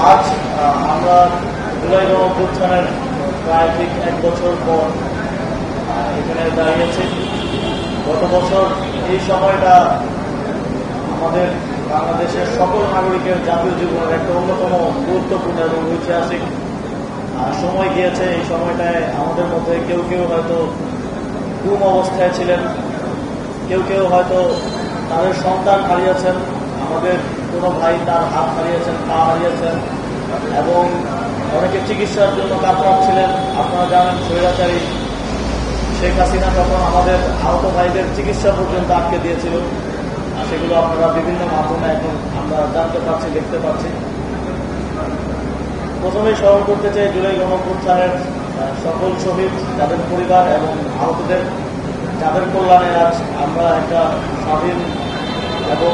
আজ আমরা জুলাই গণঅভ্যুত্থানের প্রায় ঠিক 1 বছর পর এখানে দাঁড়িয়েছি। গত বছর এই সময়টা আমাদের বাংলাদেশের সকল নাগরিকের জাতীয় জীবনের একটা অন্যতম গুরুত্বপূর্ণ এবং ঐতিহাসিক সময় গিয়েছে। এই সময়টায় আমাদের মধ্যে কেউ কেউ হয়তো গুম অবস্থায় ছিলেন, কেউ কেউ হয়তো তাদের সন্তান হারিয়েছেন, আমাদের কোনো ভাই তার হাত হারিয়েছেন, পা হারিয়েছেন, এবং অনেকে চিকিৎসার জন্য কাতরাচ্ছিলেন। আপনারা জানেন স্বৈরাচারী শেখ হাসিনা তখন আমাদের আহত ভাইদের চিকিৎসা পর্যন্ত আটকে দিয়েছিল। সেগুলো আপনারা বিভিন্ন মাধ্যমে এখন আমরা জানতে পারছি, দেখতে পাচ্ছি। প্রথমেই স্মরণ করতে চাই জুলাই গণঅভ্যুত্থানের সকল শহীদ, তাদের পরিবার এবং আহতদের, যাদের কল্যাণে আজ আমরা একটা স্বাধীন এবং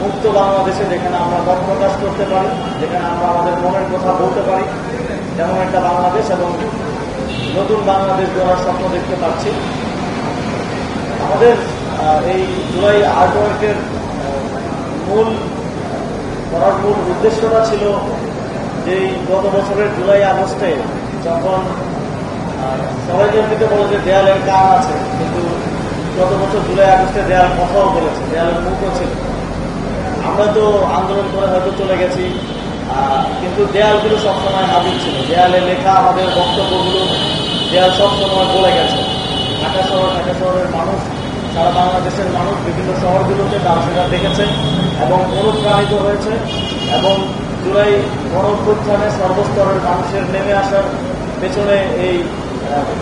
মুক্ত বাংলাদেশে, যেখানে আমরা মত প্রকাশ করতে পারি, যেখানে আমরা আমাদের মনের কথা বলতে পারি, যেমন একটা বাংলাদেশ এবং নতুন বাংলাদেশ গড়ার স্বপ্ন দেখতে পাচ্ছি। আমাদের এই জুলাই আর্টওয়ার্কের মূল উদ্দেশ্যটা ছিল যে গত বছরের জুলাই আগস্টে যখন সবাই জনকে বলে যে দেয়ালের কান আছে, কিন্তু গত বছর জুলাই আগস্টে দেয়াল কথাও বলেছে, দেয়ালের মুখও ছিল। আমরা তো আন্দোলন করে হয়তো চলে গেছি, কিন্তু দেয়ালগুলো সবসময় হাজির ছিল। দেয়ালে লেখা আমাদের বক্তব্যগুলো দেয়াল সবসময় বলে গেছে। ঢাকা শহরের মানুষ, সারা বাংলাদেশের মানুষ বিভিন্ন শহরগুলোতে তারা সেটা দেখেছে এবং অনুপ্রাণিত হয়েছে, এবং জুলাই গণঅভ্যুত্থানে সর্বস্তরের মানুষের নেমে আসার পেছনে এই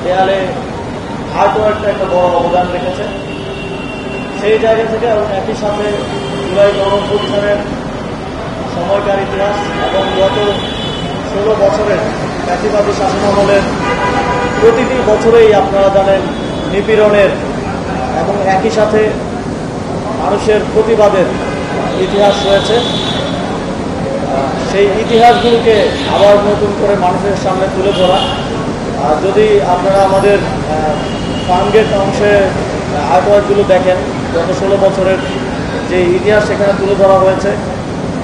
দেয়ালে আর্টওয়ার্কটা একটা বড় অবদান রেখেছে। সেই জায়গা থেকে এবং একই সাথে জুলাই গণঅভ্যুত্থানের সময়কার ইতিহাস এবং গত 16 বছরের ফ্যাসিবাদী শাসনামলের প্রতিটি বছরেই আপনারা জানেন নিপীড়নের এবং একই সাথে মানুষের প্রতিবাদের ইতিহাস রয়েছে। সেই ইতিহাসগুলোকে আবার নতুন করে মানুষের সামনে তুলে ধরা। যদি আপনারা আমাদের ফার্মগেট অংশে আর্টওয়ার্কগুলো দেখেন, গত 16 বছরের যে ইতিহাস সেখানে তুলে ধরা হয়েছে,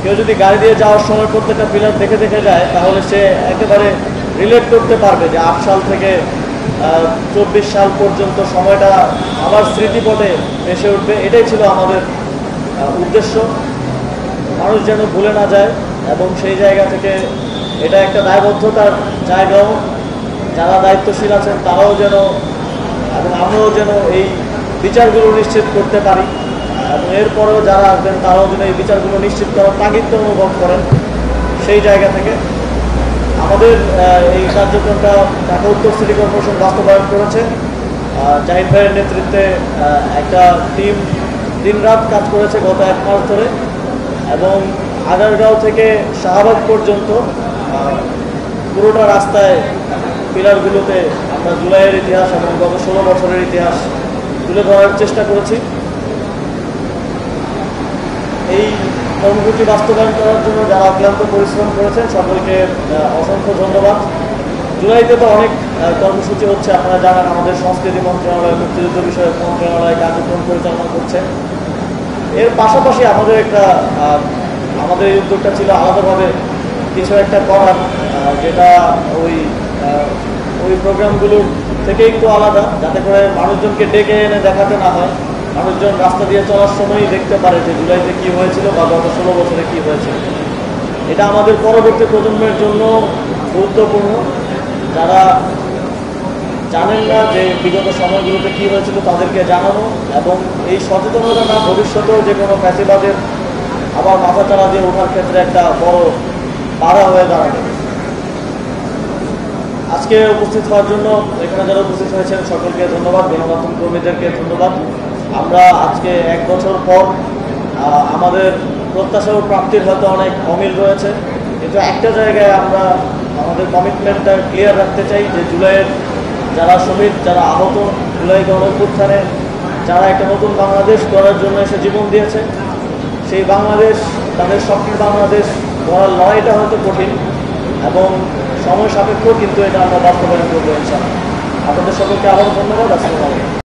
কেউ যদি গাড়ি দিয়ে যাওয়ার সময় প্রত্যেকটা পিলার দেখে দেখে যায়, তাহলে সে একেবারে রিলেট করতে পারবে যে 8 সাল থেকে 24 সাল পর্যন্ত সময়টা আবার স্মৃতিপটে ভেসে উঠবে। এটাই ছিল আমাদের উদ্দেশ্য, মানুষ যেন ভুলে না যায়। এবং সেই জায়গা থেকে এটা একটা দায়বদ্ধতার জায়গাও, যারা দায়িত্বশীল আছেন তারাও যেন এবং আমরাও যেন এই বিচারগুলো নিশ্চিত করতে পারি, এবং এরপরেও যারা আসবেন তারাও যেন এই বিচারগুলো নিশ্চিত করার তাগিদ অনুভব করেন। সেই জায়গা থেকে আমাদের এই কার্যক্রমটা ঢাকা উত্তর সিটি কর্পোরেশন বাস্তবায়ন করেছে। জাহিদ ভাইয়ের নেতৃত্বে একটা টিম দিনরাত কাজ করেছে গত 1 মাস ধরে, এবং আগারগাঁও থেকে শাহবাগ পর্যন্ত পুরোটা রাস্তায় পিলারগুলোতে আমরা জুলাইয়ের ইতিহাস এবং গত 16 বছরের ইতিহাস তুলে ধরার চেষ্টা করেছি। এই কর্মসূচি বাস্তবায়ন করার জন্য যারা অক্লান্ত পরিশ্রম করেছেন সকলকে অসংখ্য ধন্যবাদ। জুলাইতে তো অনেক কর্মসূচি হচ্ছে, আপনারা জানেন আমাদের সংস্কৃতি মন্ত্রণালয়, মুক্তিযুদ্ধ বিষয়ক মন্ত্রণালয় কার্যক্রম পরিচালনা করছে। এর পাশাপাশি আমাদের এই উদ্যোগটা ছিল আলাদাভাবে কিছু একটা করার, যেটা ওই প্রোগ্রামগুলোর থেকে একটু আলাদা, যাতে করে মানুষজনকে ডেকে এনে দেখাতে না হয়। মানুষজন রাস্তা দিয়ে চলার সময়ই দেখতে পারে যে জুলাইতে কী হয়েছিল বা গত 16 বছরে কী হয়েছিল। এটা আমাদের পরবর্তী প্রজন্মের জন্য গুরুত্বপূর্ণ। যারা জানেন না যে বিগত সময়গুলোতে কী হয়েছিল তাদেরকে জানানো, এবং এই সচেতনতা না ভবিষ্যতেও যে কোনো ফ্যাসিবাদের আবার মাথাচাড়া দিয়ে ওঠার ক্ষেত্রে একটা বড় বাধা হয়ে দাঁড়াবে। আজকে উপস্থিত হওয়ার জন্য এখানে যারা উপস্থিত হয়েছেন সকলকে ধন্যবাদ, গণমাধ্যম কর্মীদেরকে ধন্যবাদ। আমরা আজকে 1 বছর পর আমাদের প্রত্যাশা ও প্রাপ্তির হয়তো অনেক অমিল রয়েছে, কিন্তু একটা জায়গায় আমরা আমাদের কমিটমেন্টটা ক্লিয়ার রাখতে চাই যে জুলাইয়ের যারা শহীদ, যারা আহত, জুলাই গণঅভ্যুত্থানে যারা একটা নতুন বাংলাদেশ গড়ার জন্য এসে জীবন দিয়েছে, সেই বাংলাদেশ, তাদের স্বপ্নের বাংলাদেশ গড়ার লড়াইটা হয়তো কঠিন এবং সময় সাপেক্ষ, কিন্তু এটা আমরা বাস্তবায়ন করবো ইনশাআল্লাহ। আপনাদের সকলকে আবারও ধন্যবাদ। আসসালামু আলাইকুম।